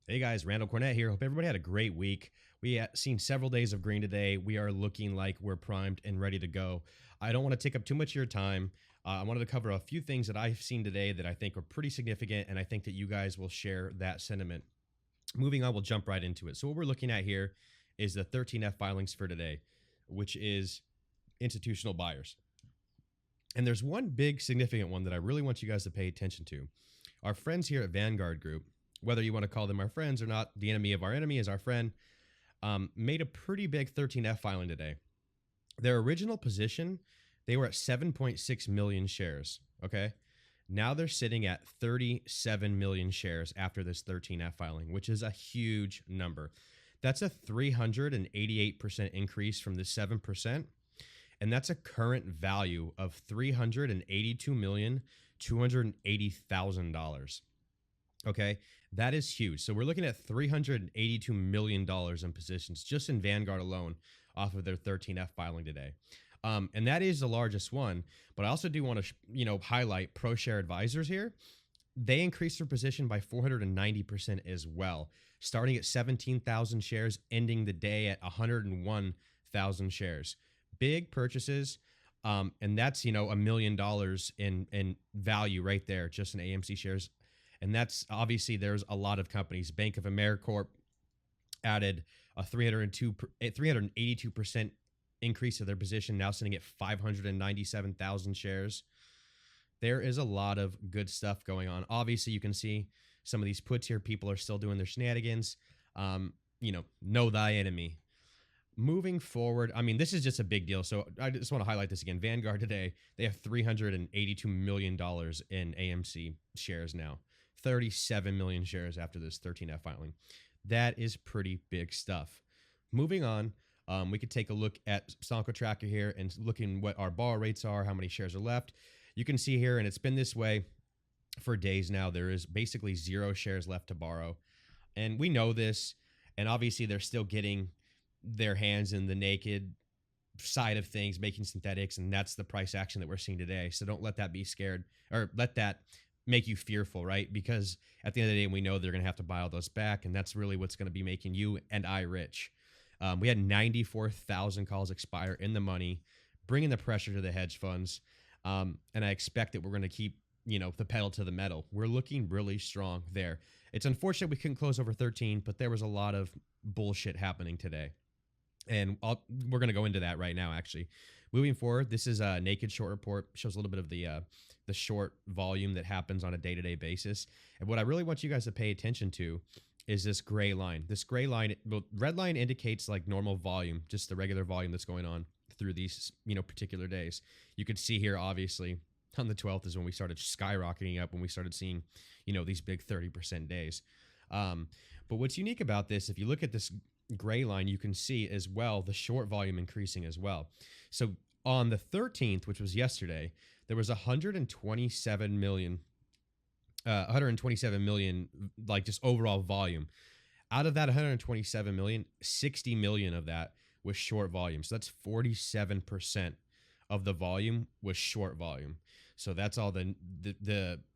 Hey guys, Randall Cornett here. Hope everybody had a great week. We seen several days of green today. We are looking like we're primed and ready to go. I don't want to take up too much of your time. I wanted to cover a few things that I've seen today that I think are pretty significant, and I think that you guys will share that sentiment. Moving on, we'll jump right into it. So what we're looking at here is the 13F filings for today, which is institutional buyers. And there's one big significant one that I really want you guys to pay attention to. Our friends here at Vanguard Group, whether you want to call them our friends or not, the enemy of our enemy is our friend, made a pretty big 13F filing today. Their original position, they were at 7.6 million shares, okay? Now they're sitting at 37 million shares after this 13F filing, which is a huge number. That's a 388% increase from the 7%, and that's a current value of $382,280,000. Okay, that is huge. So we're looking at $382 million in positions just in Vanguard alone off of their 13F filing today. And that is the largest one. But I also do want to, highlight ProShare Advisors here. They increased their position by 490% as well, starting at 17,000 shares, ending the day at 101,000 shares. Big purchases. And that's, $1 million in value right there, just in AMC shares. And that's obviously there's a lot of companies. Bank of Americorp added a 382% increase of their position, now sitting at 597,000 shares. There is a lot of good stuff going on. Obviously, you can see some of these puts here. People are still doing their shenanigans. Know thy enemy. Moving forward, this is just a big deal. So I just want to highlight this again. Vanguard today, they have $382 million in AMC shares now. 37 million shares after this 13F filing. That is pretty big stuff. Moving on, we could take a look at Stonko Tracker here and looking what our borrow rates are, how many shares are left. You can see here, and it's been this way for days now, there is basically 0 shares left to borrow. And we know this, and obviously they're still getting their hands in the naked side of things, making synthetics, and that's the price action that we're seeing today. So don't let that be scared, or let that make you fearful, right? Because at the end of the day, we know they're going to have to buy all those back, and that's really what's going to be making you and I rich. We had 94,000 calls expire in the money, bringing the pressure to the hedge funds, and I expect that we're going to keep, the pedal to the metal. We're looking really strong there. It's unfortunate we couldn't close over 13, but there was a lot of bullshit happening today. And we're going to go into that right now, actually. Moving forward, this is a naked short report. Shows a little bit of the short volume that happens on a day-to-day basis. And what I really want you guys to pay attention to is this gray line. This gray line, red line indicates like normal volume, just the regular volume that's going on through these, particular days. You could see here, obviously, on the 12th is when we started skyrocketing up, when we started seeing, these big 30% days. But what's unique about this, if you look at this gray line, you can see as well the short volume increasing as well. So on the 13th, which was yesterday, there was 127 million like just overall volume. Out of that 127 million, 60 million of that was short volume. So that's 47% of the volume was short volume. So that's all the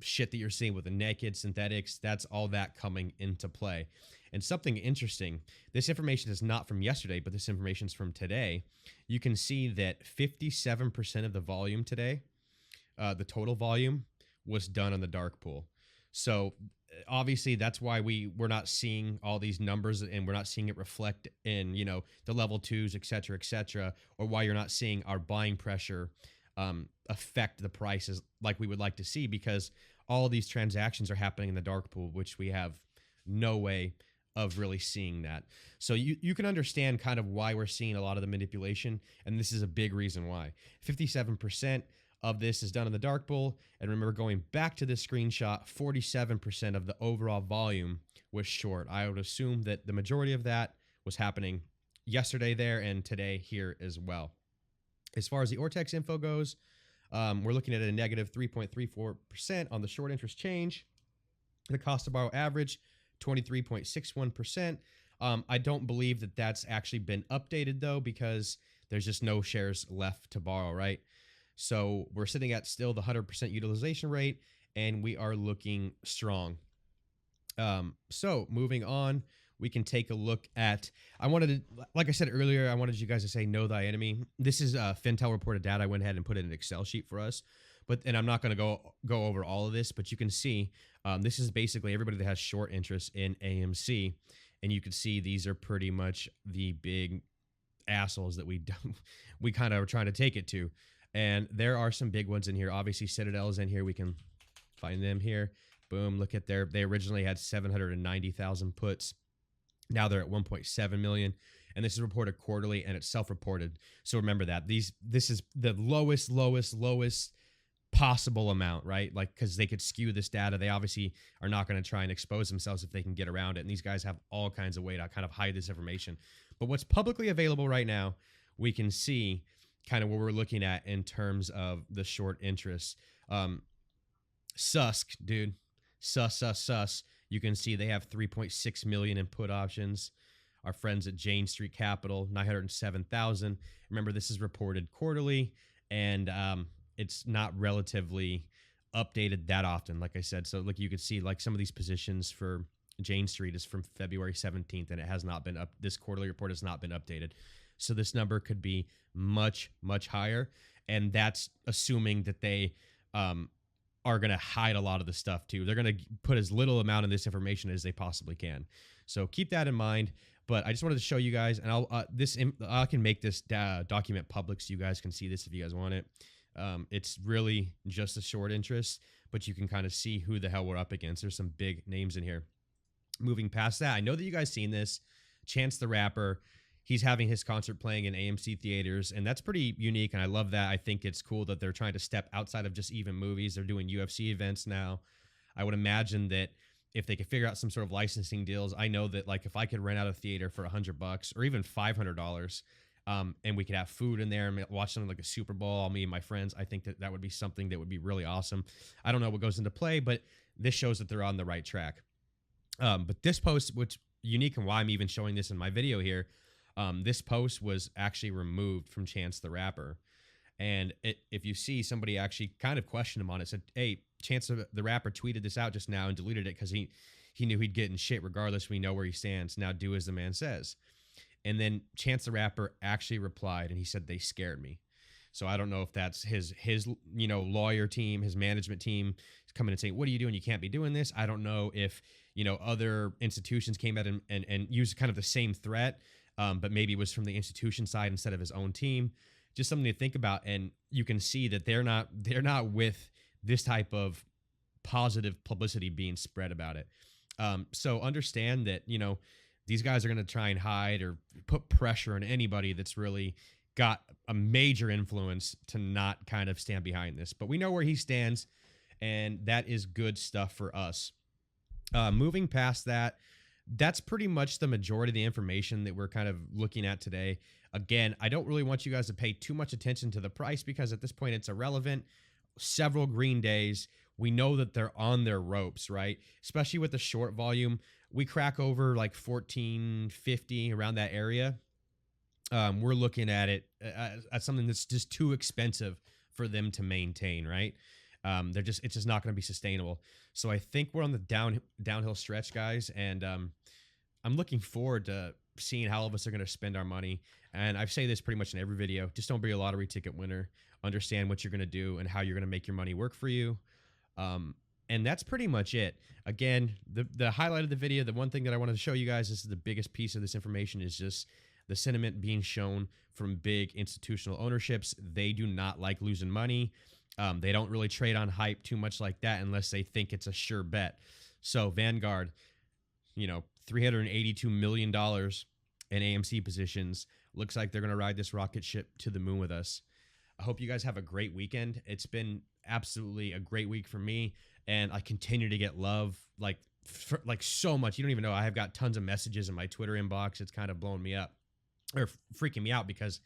shit that you're seeing with the naked synthetics. That's all that coming into play. And something interesting, this information is not from yesterday, but this information is from today. You can see that 57% of the volume today, the total volume, was done on the dark pool. So obviously that's why we're not seeing all these numbers, and we're not seeing it reflect in, the level 2s, et cetera, or why you're not seeing our buying pressure affect the prices like we would like to see, because all of these transactions are happening in the dark pool, which we have no way of really seeing that. So you can understand kind of why we're seeing a lot of the manipulation, and this is a big reason why. 57% of this is done in the dark pool, and remember, going back to this screenshot, 47% of the overall volume was short. I would assume that the majority of that was happening yesterday there and today here as well. As far as the Ortex info goes, we're looking at a negative 3.34% on the short interest change. The cost to borrow average, 23.61%. I don't believe that that's actually been updated, though, because there's just no shares left to borrow, right? So we're sitting at still the 100% utilization rate, and we are looking strong. So moving on, we can take a look at. I wanted to, like I said earlier, I wanted you guys to say know thy enemy. This is Fintel reported data. I went ahead and put it in an Excel sheet for us, but and I'm not going to go over all of this, but you can see this is basically everybody that has short interest in AMC, and you can see these are pretty much the big assholes that we kind of are trying to take it to, and there are some big ones in here. Obviously, Citadel is in here. We can find them here. Boom, look at they originally had 790,000 puts. Now they're at 1.7 million. And this is reported quarterly and it's self-reported. So remember that. This is the lowest possible amount, right? Like, because they could skew this data. They obviously are not going to try and expose themselves if they can get around it. And these guys have all kinds of way to kind of hide this information. But what's publicly available right now, we can see kind of what we're looking at in terms of the short interest. Susk, dude. Sus. You can see they have 3.6 million in put options. Our friends at Jane Street Capital, 907,000. Remember, this is reported quarterly, and it's not relatively updated that often, like I said. So, look, you can see like some of these positions for Jane Street is from February 17th, and it has not been up. This quarterly report has not been updated. So this number could be much, much higher, and that's assuming that they are going to hide a lot of the stuff too. They're going to put as little amount of this information as they possibly can. So keep that in mind. But I just wanted to show you guys, and I can make this document public so you guys can see this if you guys want it. It's really just a short interest, but you can kind of see who the hell we're up against. There's some big names in here. Moving past that, I know that you guys seen this. Chance the Rapper, he's having his concert playing in AMC theaters, and that's pretty unique, and I love that. I think it's cool that they're trying to step outside of just even movies. They're doing UFC events now. I would imagine that if they could figure out some sort of licensing deals, I know that like if I could rent out a theater for $100 or even $500, and we could have food in there and watch something like a Super Bowl, me and my friends, I think that would be something that would be really awesome. I don't know what goes into play, but this shows that they're on the right track. But this post, which unique and why I'm even showing this in my video here, this post was actually removed from Chance the Rapper. And if you see, somebody actually kind of questioned him on it, said, hey, Chance the Rapper tweeted this out just now and deleted it because he knew he'd get in shit regardless. We know where he stands. Now do as the man says. And then Chance the Rapper actually replied, and he said, they scared me. So I don't know if that's his lawyer team, his management team is coming and saying, what are you doing? You can't be doing this. I don't know if, other institutions came out and used kind of the same threat, but maybe it was from the institution side instead of his own team. Just something to think about. And you can see that they're not with this type of positive publicity being spread about it. So understand that, these guys are going to try and hide or put pressure on anybody that's really got a major influence to not kind of stand behind this. But we know where he stands, and that is good stuff for us. Moving past that, that's pretty much the majority of the information that we're kind of looking at today. Again, I don't really want you guys to pay too much attention to the price because at this point it's irrelevant. Several green days. We know that they're on their ropes, right? Especially with the short volume. We crack over like 1450 around that area. We're looking at it as something that's just too expensive for them to maintain, right? It's just not going to be sustainable. So I think we're on the downhill stretch, guys, and I'm looking forward to seeing how all of us are going to spend our money. And I say this pretty much in every video: just don't be a lottery ticket winner. Understand what you're going to do and how you're going to make your money work for you. And that's pretty much it. Again, the highlight of the video, the one thing that I wanted to show you guys, this is the biggest piece of this information, is just the sentiment being shown from big institutional ownerships. They do not like losing money. They don't really trade on hype too much like that unless they think it's a sure bet. So Vanguard, $382 million in AMC positions. Looks like they're going to ride this rocket ship to the moon with us. I hope you guys have a great weekend. It's been absolutely a great week for me, and I continue to get love like so much. You don't even know. I have got tons of messages in my Twitter inbox. It's kind of blowing me up or freaking me out because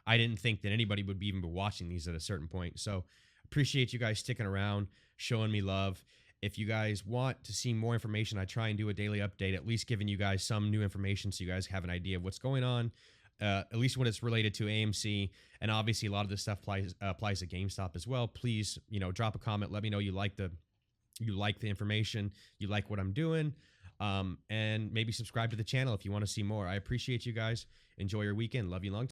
I didn't think that anybody would be even be watching these at a certain point. So appreciate you guys sticking around, showing me love. If you guys want to see more information, I try and do a daily update, at least giving you guys some new information so you guys have an idea of what's going on, at least when it's related to AMC. And obviously a lot of this stuff applies to GameStop as well. Please, drop a comment. Let me know you like the you like the information, you like what I'm doing, and maybe subscribe to the channel if you want to see more. I appreciate you guys. Enjoy your weekend. Love you long.